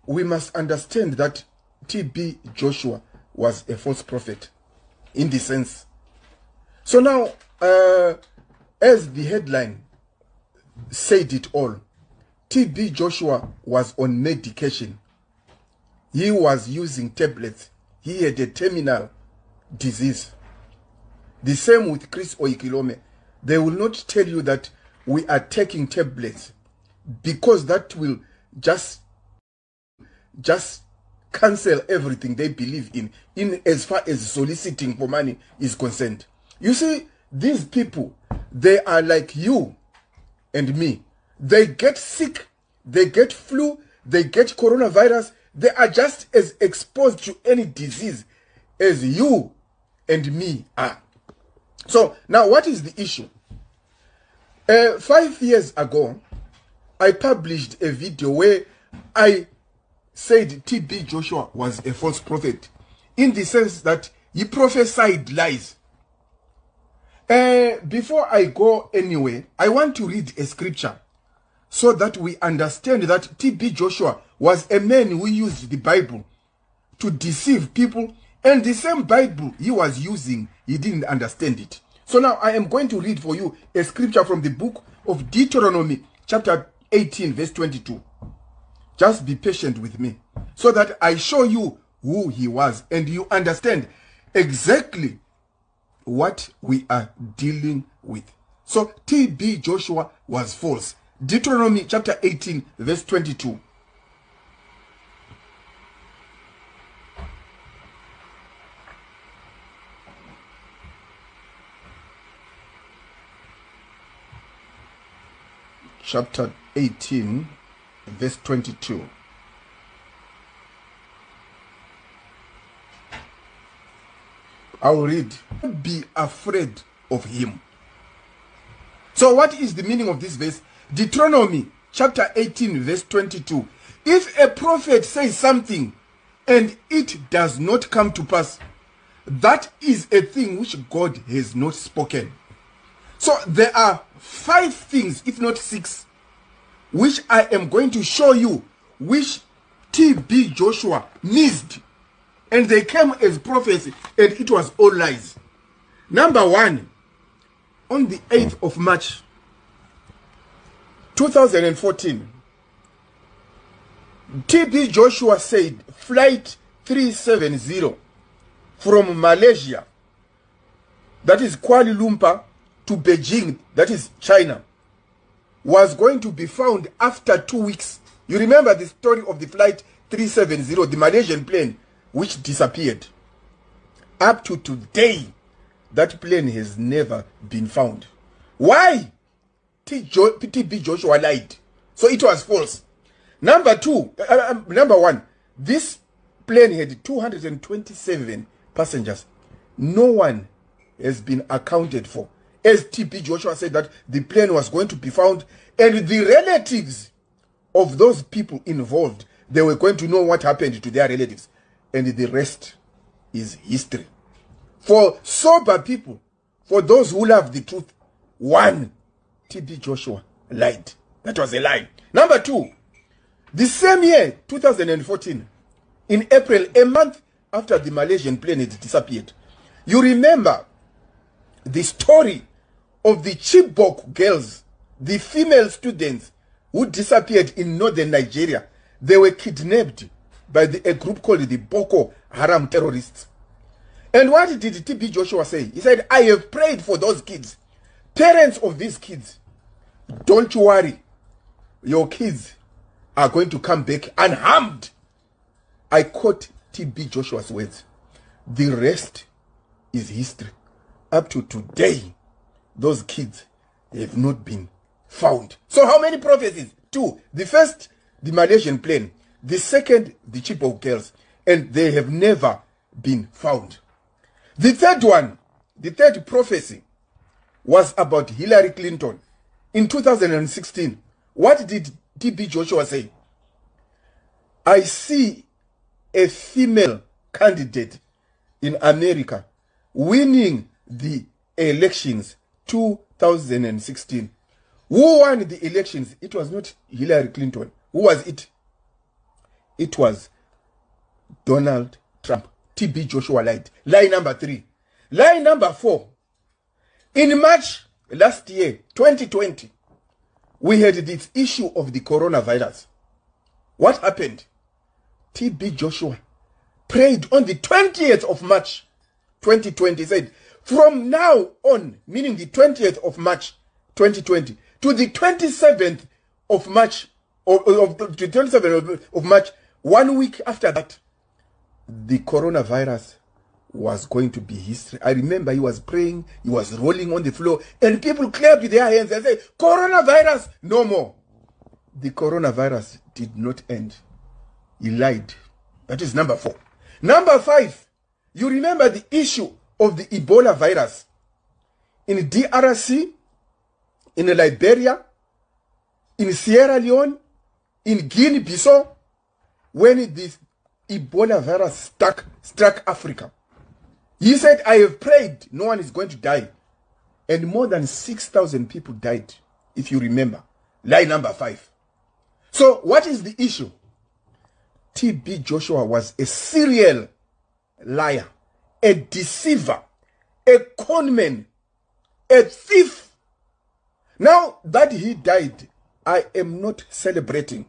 we must understand that TB Joshua was a false prophet in the sense. So now, as the headline said it all, TB Joshua was on medication. He was using tablets. He had a terminal disease. The same with Chris Oyakhilome. They will not tell you that we are taking tablets, because that will just cancel everything they believe in as far as soliciting for money is concerned. You see, these people, they are like you and me. They get sick, they get flu, they get coronavirus. They are just as exposed to any disease as you and me are. So now, what is the issue? 5 years ago, I published a video where I said TB Joshua was a false prophet, in the sense that he prophesied lies. Before I go anywhere, I want to read a scripture so that we understand that TB Joshua was a man who used the Bible to deceive people, and the same Bible he was using, he didn't understand it. So now I am going to read for you a scripture from the book of Deuteronomy, chapter 18, verse 22. Just be patient with me so that I show you who he was and you understand exactly what we are dealing with. So TB Joshua was false. Deuteronomy chapter 18, verse 22. Chapter 18, verse 22. I'll read. Be afraid of him. So what is the meaning of this verse? Deuteronomy chapter 18, verse 22. If a prophet says something and it does not come to pass, that is a thing which God has not spoken. So there are 5 things, if not 6, which I am going to show you, which TB Joshua missed. And they came as prophecy, and it was all lies. Number 1, on the 8th of March, 2014, TB Joshua said flight 370 from Malaysia, that is Kuala Lumpur, to Beijing, that is China, was going to be found after 2 weeks. You remember the story of the flight 370, the Malaysian plane, which disappeared. Up to today, that plane has never been found. Why? TB Joshua lied. So it was false. Number 1, this plane had 227 passengers. No one has been accounted for. As TB Joshua said that the plane was going to be found, and the relatives of those people involved, they were going to know what happened to their relatives. And the rest is history. For sober people, for those who love the truth, 1, TB Joshua lied. That was a lie. Number 2, the same year, 2014, in April, a month after the Malaysian plane had disappeared, you remember the story of the Chibok girls, the female students who disappeared in northern Nigeria. They were kidnapped by a group called the Boko Haram terrorists. And what did TB Joshua say? He said, I have prayed for those kids. Parents of these kids, don't worry. Your kids are going to come back unharmed. I quote TB Joshua's words. The rest is history. Up to today, those kids have not been found. So how many prophecies? 2. The first, the Malaysian plane. The second, the Chibok girls. And they have never been found. The third one, the third prophecy, was about Hillary Clinton. In 2016, what did TB Joshua say? I see a female candidate in America winning the elections 2016. Who won the elections? It was not Hillary Clinton. Who was it? It was Donald Trump. TB Joshua lied. Lie number 3. Lie number 4. In March last year, 2020, we had this issue of the coronavirus. What happened? TB Joshua prayed on the 20th of March, 2020. He said, from now on, meaning the 20th of March, 2020, to the 27th of March, to the 27th of March, 1 week after that, the coronavirus was going to be history. I remember he was praying, he was rolling on the floor, and people clapped with their hands and said, coronavirus, no more. The coronavirus did not end. He lied. That is number 4. Number 5, you remember the issue of the Ebola virus in DRC, in Liberia, in Sierra Leone, in Guinea-Bissau, when this Ebola virus struck Africa. He said, I have prayed, no one is going to die. And more than 6,000 people died, if you remember. Lie number 5. So what is the issue? TB Joshua was a serial liar, a deceiver, a conman, a thief. Now that he died, I am not celebrating.